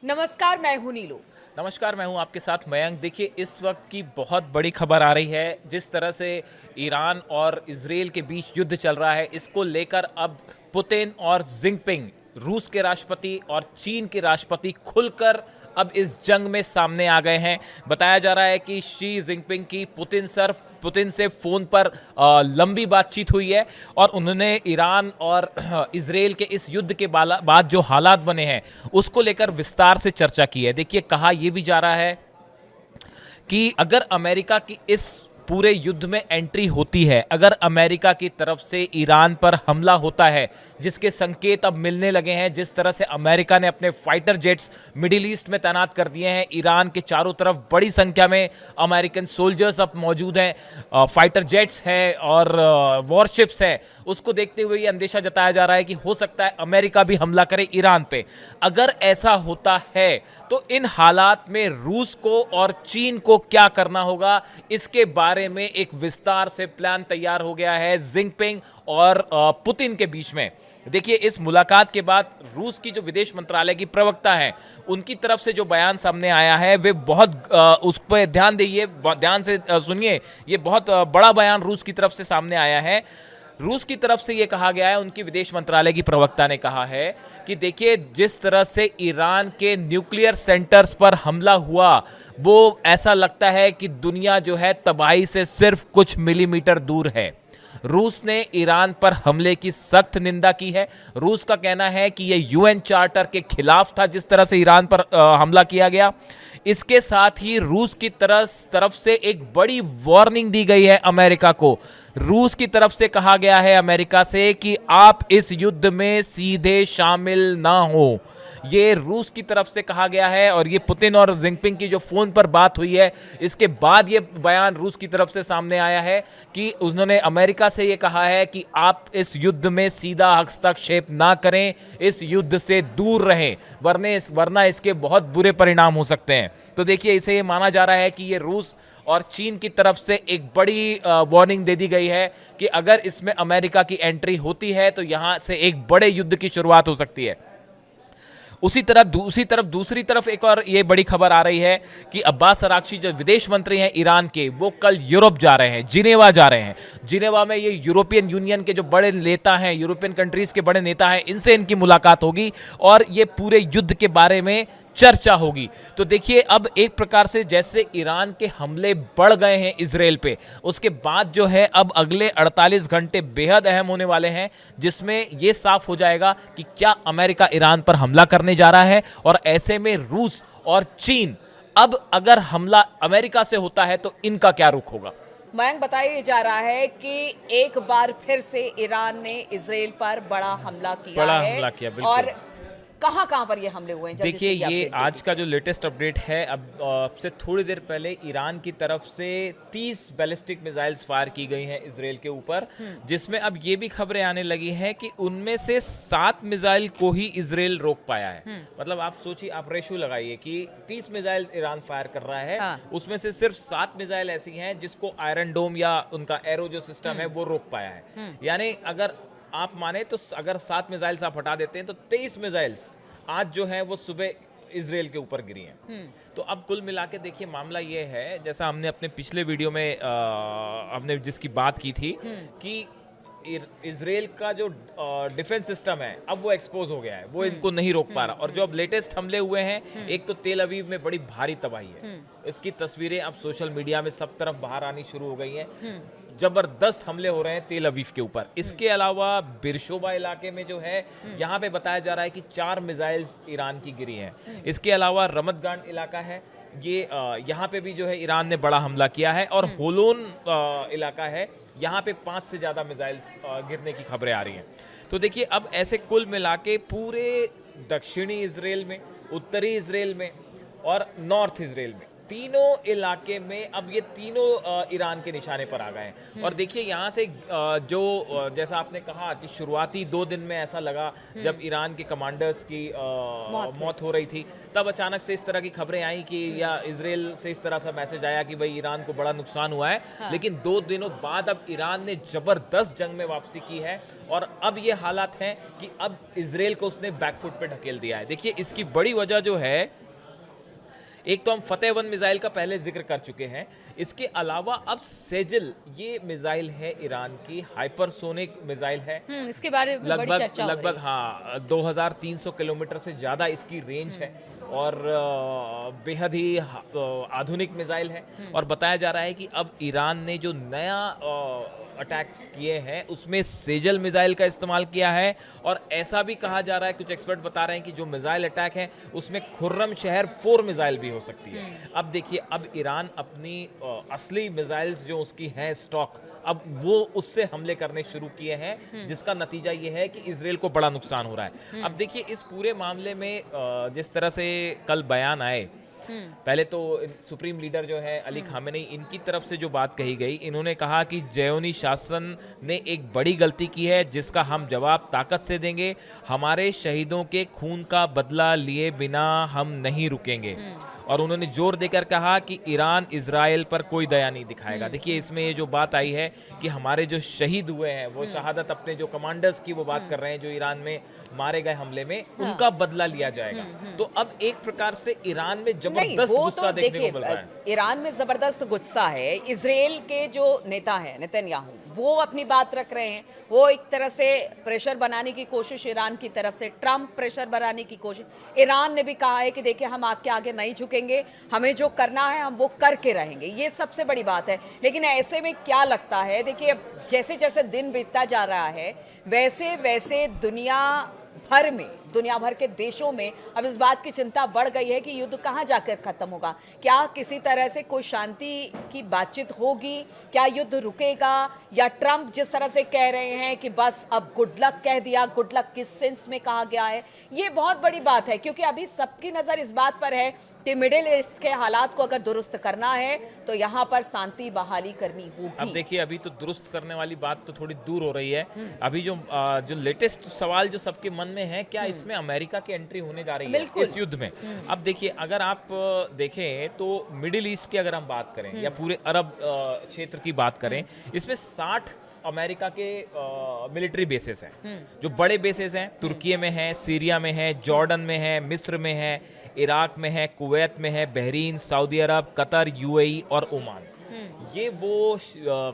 नमस्कार, मैं हूं नीलू। नमस्कार, मैं हूं आपके साथ मयंक। देखिए, इस वक्त की बहुत बड़ी खबर आ रही है। जिस तरह से ईरान और इजरायल के बीच युद्ध चल रहा है, इसको लेकर अब पुतिन और जिनपिंग, रूस के राष्ट्रपति और चीन के राष्ट्रपति, खुलकर अब इस जंग में सामने आ गए हैं। बताया जा रहा है कि शी जिनपिंग की पुतिन से फोन पर लंबी बातचीत हुई है और उन्होंने ईरान और इजरायल के इस युद्ध के बाद जो हालात बने हैं उसको लेकर विस्तार से चर्चा की है। देखिए, कहा यह भी जा रहा है कि अगर अमेरिका की इस पूरे युद्ध में एंट्री होती है, अगर अमेरिका की तरफ से ईरान पर हमला होता है, जिसके संकेत अब मिलने लगे हैं, जिस तरह से अमेरिका ने अपने फाइटर जेट्स मिडिल ईस्ट में तैनात कर दिए हैं, ईरान के चारों तरफ बड़ी संख्या में अमेरिकन सोल्जर्स अब मौजूद हैं, फाइटर जेट्स हैं और वॉरशिप्स हैं, उसको देखते हुए ये अंदेशा जताया जा रहा है कि हो सकता है अमेरिका भी हमला करे ईरान पे। अगर ऐसा होता है तो इन हालात में रूस को और चीन को क्या करना होगा, इसके बारे में एक विस्तार से प्लान तैयार हो गया है जिनपिंग और पुतिन के बीच में। देखिए, इस मुलाकात के बाद रूस की जो विदेश मंत्रालय की प्रवक्ता है, उनकी तरफ से जो बयान सामने आया है वे बहुत उस पर ध्यान दीजिए, ध्यान से सुनिए। ये बहुत बड़ा बयान रूस की तरफ से सामने आया है। रूस की तरफ से यह कहा गया है, उनकी विदेश मंत्रालय की प्रवक्ता ने कहा है कि देखिए, जिस तरह से ईरान के न्यूक्लियर सेंटर्स पर हमला हुआ, वो ऐसा लगता है कि दुनिया जो है तबाही से सिर्फ कुछ मिलीमीटर दूर है। रूस ने ईरान पर हमले की सख्त निंदा की है। रूस का कहना है कि यह यूएन चार्टर के खिलाफ था, जिस तरह से ईरान पर हमला किया गया। इसके साथ ही रूस की तरफ से एक बड़ी वार्निंग दी गई है अमेरिका को। रूस की तरफ से कहा गया है अमेरिका से कि आप इस युद्ध में सीधे शामिल ना हो। ये रूस की तरफ से कहा गया है और ये पुतिन और जिनपिंग की जो फोन पर बात हुई है, इसके बाद ये बयान रूस की तरफ से सामने आया है कि उन्होंने अमेरिका से ये कहा है कि आप इस युद्ध में सीधा हस्तक्षेप ना करें, इस युद्ध से दूर रहें, वरना इसके बहुत बुरे परिणाम हो सकते हैं। तो देखिए, इसे ये माना जा रहा है कि ये रूस और चीन की तरफ से एक बड़ी वार्निंग दे दी गई है कि अगर इसमें अमेरिका की एंट्री होती है तो यहां से एक बड़े युद्ध की शुरुआत हो सकती है। दूसरी तरफ एक और ये बड़ी खबर आ रही है कि अब्बास अराक्ची जो विदेश मंत्री हैं ईरान के, वो कल यूरोप जा रहे हैं, जिनेवा जा रहे हैं। जिनेवा में ये यूरोपियन यूनियन के जो बड़े नेता हैं, यूरोपियन कंट्रीज के बड़े नेता हैं, इनसे इनकी मुलाकात होगी और ये पूरे युद्ध के बारे में चर्चा होगी। तो देखिए, अब एक प्रकार से जैसे ईरान के हमले बढ़ गए हैं इजरायल पे, उसके बाद जो है अब अगले 48 घंटे बेहद अहम होने वाले हैं, जिसमें यह साफ हो जाएगा कि क्या अमेरिका ईरान पर हमला करने जा रहा है। और ऐसे में रूस और चीन, अब अगर हमला अमेरिका से होता है तो इनका क्या रुख होगा। मयंक, बताया जा रहा है कि एक बार फिर से ईरान ने इजरायल पर बड़ा हमला किया है और कहां पर ये हमले हुए हैं। देखिए, ये आज का जो लेटेस्ट अपडेट है, अब से थोड़ी देर पहले ईरान की तरफ से 30 बैलिस्टिक मिसाइल्स फायर की गई हैं इजरायल के ऊपर, जिसमें अब ये भी खबरें आने लगी हैं कि उनमें से 7 मिसाइल को ही इजरायल रोक पाया है। मतलब आप सोचिए, आप रेशो लगाइए कि 30 मिसाइल ईरान फायर कर रहा है, उसमें से सिर्फ 7 मिसाइल ऐसी हैं जिसको आयरन डोम या उनका एरो जो सिस्टम है वो रोक पाया है। यानी अगर आप माने तो अगर 7 मिसाइल्स आप हटा देते हैं तो 23 मिसाइल्स आज जो है वो सुबह इजरायल के ऊपर गिरी हैं। तो अब कुल मिला के देखिए, मामला ये है, जैसा हमने अपने पिछले वीडियो में हमने जिसकी बात की थी कि इजरायल का जो डिफेंस सिस्टम है अब वो एक्सपोज हो गया है, वो इनको नहीं रोक पा रहा। और जो अब लेटेस्ट हमले हुए हैं, एक तो तेल अवीव में बड़ी भारी तबाही है, इसकी तस्वीरें अब सोशल मीडिया में सब तरफ बाहर आनी शुरू हो गई हैं। जबरदस्त हमले हो रहे हैं तेल अवीव के ऊपर। इसके अलावा बिरशोबा इलाके में जो है, यहाँ पे बताया जा रहा है कि 4 मिसाइल्स ईरान की गिरी हैं। इसके अलावा रमतगान इलाका है, ये यहाँ पे भी जो है ईरान ने बड़ा हमला किया है। और होलोन इलाका है, यहाँ पे 5 से ज़्यादा मिसाइल्स गिरने की खबरें आ रही हैं। तो देखिए, अब ऐसे कुल मिला के पूरे दक्षिणी इजरायल में, उत्तरी इजरायल में और नॉर्थ इजरायल में तीनों इलाके में अब ये तीनों ईरान के निशाने पर आ गए हैं। और देखिए यहाँ से जो जैसा आपने कहा कि शुरुआती 2 दिन में ऐसा लगा जब ईरान के कमांडर्स की मौत हो रही थी, तब अचानक से इस तरह की खबरें आई कि या इजराइल से इस तरह सा मैसेज आया कि भाई ईरान को बड़ा नुकसान हुआ है। हाँ। लेकिन 2 दिनों बाद अब ईरान ने जबरदस्त जंग में वापसी की है और अब ये हालात हैं कि अब इजराइल को उसने बैकफुट पे ढकेल दिया है। देखिए इसकी बड़ी वजह जो है, एक तो हम फतेह 1 मिसाइल का पहले जिक्र कर चुके हैं, इसके अलावा अब सेजिल ये मिसाइल है ईरान की, हाइपरसोनिक मिसाइल है। इसके बारे में बड़ी चर्चा हो रही है। लगभग हाँ 2300 किलोमीटर से ज़्यादा इसकी रेंज है और बेहद ही आधुनिक मिसाइल है। और बताया जा रहा है कि अब ईरान ने जो नया अटैक्स किए हैं उसमें सेजल मिसाइल का इस्तेमाल किया है। और ऐसा भी कहा जा रहा है, कुछ एक्सपर्ट बता रहे हैं कि जो मिसाइल अटैक है उसमें खुर्रम शहर 4 मिसाइल भी हो सकती है। अब देखिए अब ईरान अपनी असली मिसाइल्स जो उसकी हैं स्टॉक, अब वो उससे हमले करने शुरू किए हैं, जिसका नतीजा ये है कि इजराइल को बड़ा नुकसान हो रहा है। अब देखिए इस पूरे मामले में जिस तरह से कल बयान आए, पहले तो सुप्रीम लीडर जो है अली खामेनी, इनकी तरफ से जो बात कही गई, इन्होंने कहा कि ज़ियोनी शासन ने एक बड़ी गलती की है जिसका हम जवाब ताकत से देंगे। हमारे शहीदों के खून का बदला लिए बिना हम नहीं रुकेंगे। और उन्होंने जोर देकर कहा कि ईरान इजराइल पर कोई दया नहीं दिखाएगा। देखिए इसमें ये जो बात आई है कि हमारे जो शहीद हुए हैं वो शहादत, अपने जो कमांडर्स की वो बात कर रहे हैं जो ईरान में मारे गए हमले में, उनका बदला लिया जाएगा। तो अब एक प्रकार से ईरान में जबरदस्त गुस्सा देखने को मिल रहा है। ईरान में जबरदस्त गुस्सा है। इजराइल के जो नेता है नेतन्याहू, वो अपनी बात रख रहे हैं, वो एक तरह से प्रेशर बनाने की कोशिश ईरान की तरफ से, ट्रंप प्रेशर बनाने की कोशिश। ईरान ने भी कहा है कि देखिए हम आपके आगे नहीं झुकेंगे, हमें जो करना है हम वो करके रहेंगे। ये सबसे बड़ी बात है। लेकिन ऐसे में क्या लगता है, देखिए जैसे जैसे दिन बीतता जा रहा है वैसे वैसे दुनिया भर के देशों में अब इस बात की चिंता बढ़ गई है कि युद्ध कहां जाकर खत्म होगा। क्या किसी तरह से कोई शांति की बातचीत होगी? क्या युद्ध रुकेगा? या ट्रंप जिस तरह से कह रहे हैं कि बस अब गुड लक कह दिया, गुड लक किस सेंस में कहा गया है, ये बहुत बड़ी बात है। क्योंकि अभी सबकी नजर इस बात पर है कि मिडिल ईस्ट के हालात को अगर दुरुस्त करना है तो यहाँ पर शांति बहाली करनी होगी। अब देखिए अभी तो दुरुस्त करने वाली बात तो थोड़ी दूर हो रही है। अभी जो लेटेस्ट सवाल जो सबके मन में है, क्या इसमें अमेरिका की एंट्री होने जा रही है इस युद्ध में? अब देखिए अगर आप देखें तो मिडिल ईस्ट की अगर हम बात करें या पूरे अरब क्षेत्र की बात करें, इसमें 60 अमेरिका के मिलिट्री बेसेस हैं। जो बड़े बेसेस हैं तुर्की में है, सीरिया में है, जॉर्डन में है, मिस्र में है, इराक में है, कुवैत में है, बहरीन, सऊदी अरब, कतर, यूएई और ओमान। ये वो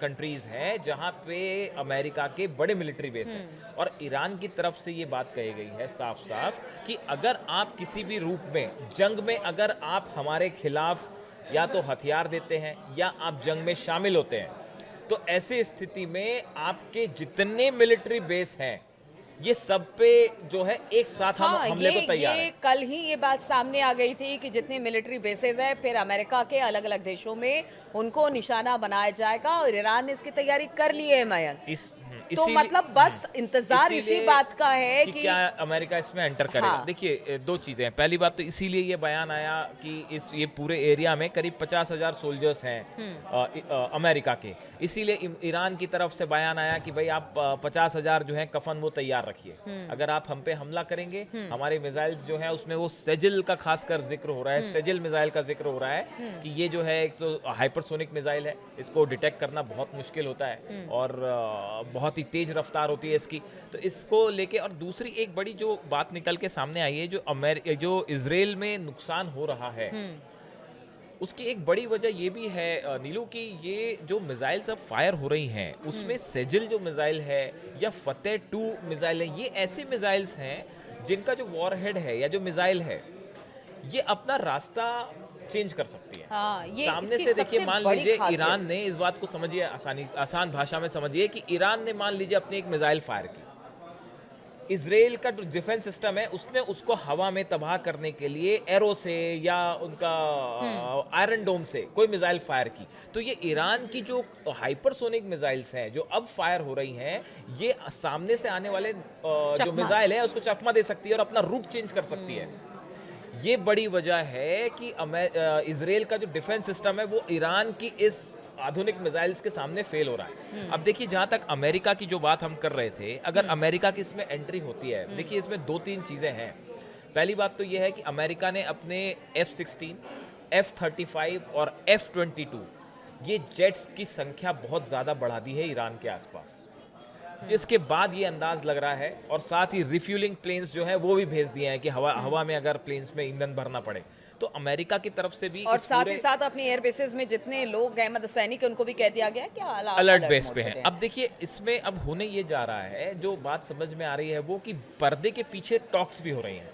कंट्रीज हैं जहां पे अमेरिका के बड़े मिलिट्री बेस हैं। और ईरान की तरफ से ये बात कही गई है साफ साफ कि अगर आप किसी भी रूप में जंग में अगर आप हमारे खिलाफ या तो हथियार देते हैं या आप जंग में शामिल होते हैं, तो ऐसी स्थिति में आपके जितने मिलिट्री बेस हैं ये सब पे जो है एक साथ हम हमले को तैयार हैं। कल ही ये बात सामने आ गई थी कि जितने मिलिट्री बेसेस हैं फिर अमेरिका के अलग अलग देशों में उनको निशाना बनाया जाएगा और ईरान ने इसकी तैयारी कर ली है मयंक। तो मतलब बस इंतजार इसी बात का है कि क्या अमेरिका इसमें एंटर करेगा। हाँ। देखिए 2 चीजें हैं। पहली बात तो इसीलिए ये बयान आया कि ये पूरे एरिया में करीब 50,000 सोल्जर्स हैं अमेरिका के, इसीलिए ईरान की तरफ से बयान आया कि भाई आप 50,000 जो है कफन वो तैयार रखिए। अगर आप हम पे हमला करेंगे, हमारे मिसाइल्स जो है उसमें वो सेजिल का खासकर जिक्र हो रहा है, सेजिल मिसाइल का जिक्र हो रहा है कि ये जो है एक हाइपरसोनिक मिसाइल है, इसको डिटेक्ट करना बहुत मुश्किल होता है और बहुत ही तेज रफ्तार होती है इसकी। तो इसको लेके और दूसरी एक बड़ी जो बात निकल के सामने आई है, जो इजराइल में नुकसान हो रहा है उसकी एक बड़ी वजह ये भी है नीलू कि ये जो मिसाइल्स अब फायर हो रही हैं उसमें सेजिल जो मिसाइल है या फतेह 2 मिसाइल है, ये ऐसे मिसाइल्स हैं जिनका जो वॉरहेड है या जो मिसाइल है ये अपना रास्ता चेंज कर सकती है। हाँ, ये सामने से देखिए, मान लीजिए ईरान ने, इस बात को समझिए आसान भाषा में समझिए कि ईरान ने मान लीजिए अपनी एक मिसाइल फायर की, इजराइल का जो डिफेंस सिस्टम है उसने उसको हवा में तबाह करने के लिए एरो से या उनका आयरन डोम से कोई मिसाइल फायर की, तो ये ईरान की जो हाइपरसोनिक मिसाइल्स हैं जो अब फायर हो रही हैं, ये सामने से आने वाले जो मिसाइल है उसको चकमा दे सकती है और अपना रूट चेंज कर सकती है। ये बड़ी वजह है कि इजराइल का जो डिफेंस सिस्टम है वो ईरान की इस आधुनिक मिसाइल्स के सामने फेल हो रहा है। अब देखिए, जहां तक अमेरिका की जो बात हम कर रहे थे, अगर अमेरिका की इसमें एंट्री होती है, देखिए इसमें दो तीन चीज़ें हैं। पहली बात तो यह है कि अमेरिका ने अपने F-16, F-35 और F-22 ये जेट्स की संख्या बहुत ज़्यादा बढ़ा दी है ईरान के आसपास, जिसके बाद ये अंदाज लग रहा है, और साथ ही रिफ्यूलिंग प्लेन्स जो है वो भी भेज दिए हैं कि हवा में अगर प्लेन्स में ईंधन भरना पड़े तो अमेरिका की तरफ से भी और साथ ही साथ अपनी एयर बेसिस में जितने लोग गए, मतलब सैनिक, उनको भी कह दिया गया है कि अलर्ट बेस पे हैं। अब देखिए, इसमें अब होने ये जा रहा है, जो बात समझ में आ रही है वो कि पर्दे के पीछे टॉक्स भी हो रही हैं,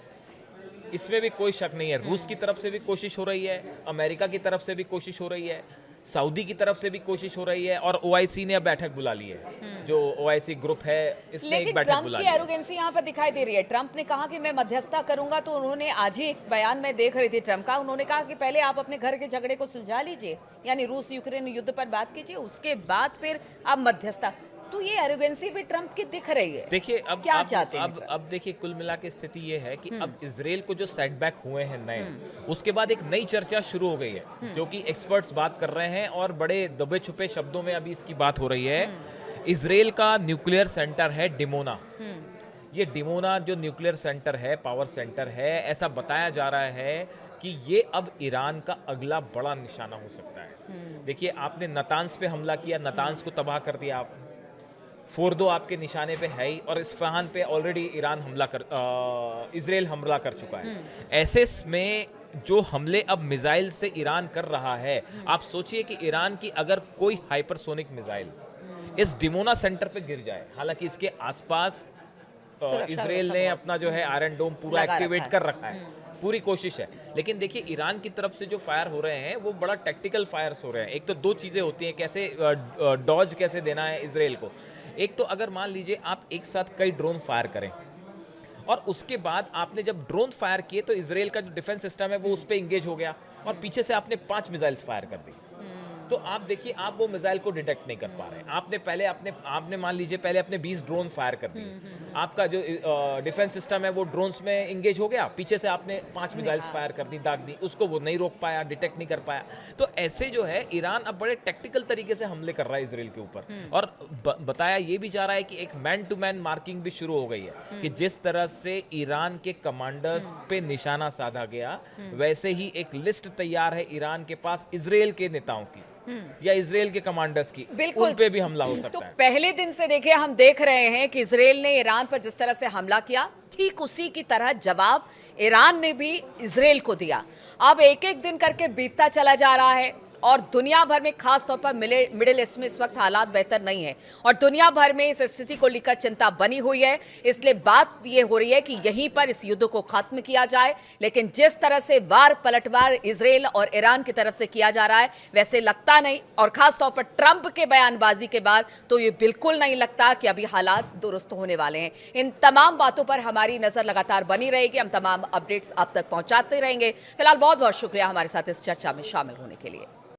इसमें भी कोई शक नहीं है। रूस की तरफ से भी कोशिश हो रही है, अमेरिका की तरफ से भी कोशिश हो रही है, सऊदी की तरफ से भी कोशिश हो रही है, और ओआईसी ने अब बैठक बुला ली है। जो ओआईसी ग्रुप है, इसने एक बैठक बुला ली है। ट्रम्प की एरोगेंसी यहाँ पर दिखाई दे रही है। ट्रम्प ने कहा कि मैं मध्यस्थता करूंगा, तो उन्होंने आज ही एक बयान में देख रही थी ट्रम्प का, उन्होंने कहा कि पहले आप अपने घर के झगड़े को सुलझा लीजिए, यानी रूस यूक्रेन युद्ध पर बात कीजिए, उसके बाद फिर आप मध्यस्थता। तो ये एरोगेंसी भी ट्रम्प की दिख रही है। देखिए, अब क्या चाहते हैं अब देखिए, कुल मिला के स्थिति ये है कि अब इजराइल को जो सेटबैक हुए हैं नए, उसके बाद एक नई चर्चा शुरू हो गई है, जो कि एक्सपर्ट्स बात कर रहे हैं और बड़े दबे छुपे शब्दों में अभी इसकी बात हो रही है। इजराइल का न्यूक्लियर सेंटर है डिमोना। ये डिमोना जो न्यूक्लियर सेंटर है, पावर सेंटर है, ऐसा बताया जा रहा है कि ये अब ईरान का अगला बड़ा निशाना हो सकता है। देखिए, आपने नतांस पे हमला किया, नतांस को तबाह कर दिया आप, फोर्दो आपके निशाने पे है ही, और इस्फहान पे ऑलरेडी इजराइल हमला कर चुका है। ऐसे में जो हमले अब मिसाइल से ईरान कर रहा है, आप सोचिए कि ईरान की अगर कोई हाइपरसोनिक मिसाइल इस डिमोना सेंटर पे गिर जाए, हालांकि इसके आसपास इजराइल ने अपना जो है आयरन डोम पूरा एक्टिवेट कर रखा है, पूरी कोशिश है, लेकिन देखिए ईरान की तरफ से जो फायर हो रहे हैं वो बड़ा टैक्टिकल फायर्स हो रहे हैं। एक तो दो चीज़ें होती हैं, कैसे डॉज कैसे देना है इजराइल को। एक तो अगर मान लीजिए आप एक साथ कई ड्रोन फायर करें, और उसके बाद आपने जब ड्रोन फायर किए तो इजराइल का जो डिफेंस सिस्टम है वो उस पर इंगेज हो गया, और पीछे से आपने 5 मिसाइल्स फायर कर दी, तो आप देखिए आप वो मिसाइल को डिटेक्ट नहीं कर पा रहे हैं। आपने मान लीजिए पहले अपने 20 ड्रोन फायर कर दिए, आपका जो डिफेंस सिस्टम है वो ड्रोन्स में इंगेज हो गया, पीछे से आपने 5 मिसाइल्स फायर कर दी, दाग दी, उसको वो नहीं रोक पाया, डिटेक्ट नहीं कर पाया। तो ऐसे जो है ईरान अब बड़े टेक्टिकल तरीके से हमले कर रहा है इजराइल के ऊपर, और बताया ये भी जा रहा है कि एक मैन टू मैन मार्किंग भी शुरू हो गई है, कि जिस तरह से ईरान के कमांडर्स पे निशाना साधा गया, वैसे ही एक लिस्ट तैयार है ईरान के पास इजराइल के नेताओं की या इजराइल के कमांडर्स की, उन पे भी हमला हो सकता तो है। पहले दिन से देखिए हम देख रहे हैं कि इजराइल ने ईरान पर जिस तरह से हमला किया, ठीक उसी की तरह जवाब ईरान ने भी इजराइल को दिया। अब एक एक दिन करके बीतता चला जा रहा है, और दुनिया भर में खास तौर पर मिडिल ईस्ट में इस वक्त हालात बेहतर नहीं है, और दुनिया भर में इस स्थिति को लेकर चिंता बनी हुई है। इसलिए बात ये हो रही है कि यहीं पर इस युद्ध को खत्म किया जाए, लेकिन जिस तरह से वार पलटवार इजराइल और ईरान की तरफ से किया जा रहा है वैसे लगता नहीं, और खास तौर पर ट्रंप के बयानबाजी के बाद तो ये बिल्कुल नहीं लगता कि अभी हालात दुरुस्त होने वाले हैं। इन तमाम बातों पर हमारी नजर लगातार बनी रहेगी, हम तमाम अपडेट्स आप तक पहुंचाते रहेंगे। फिलहाल बहुत बहुत शुक्रिया हमारे साथ इस चर्चा में शामिल होने के लिए।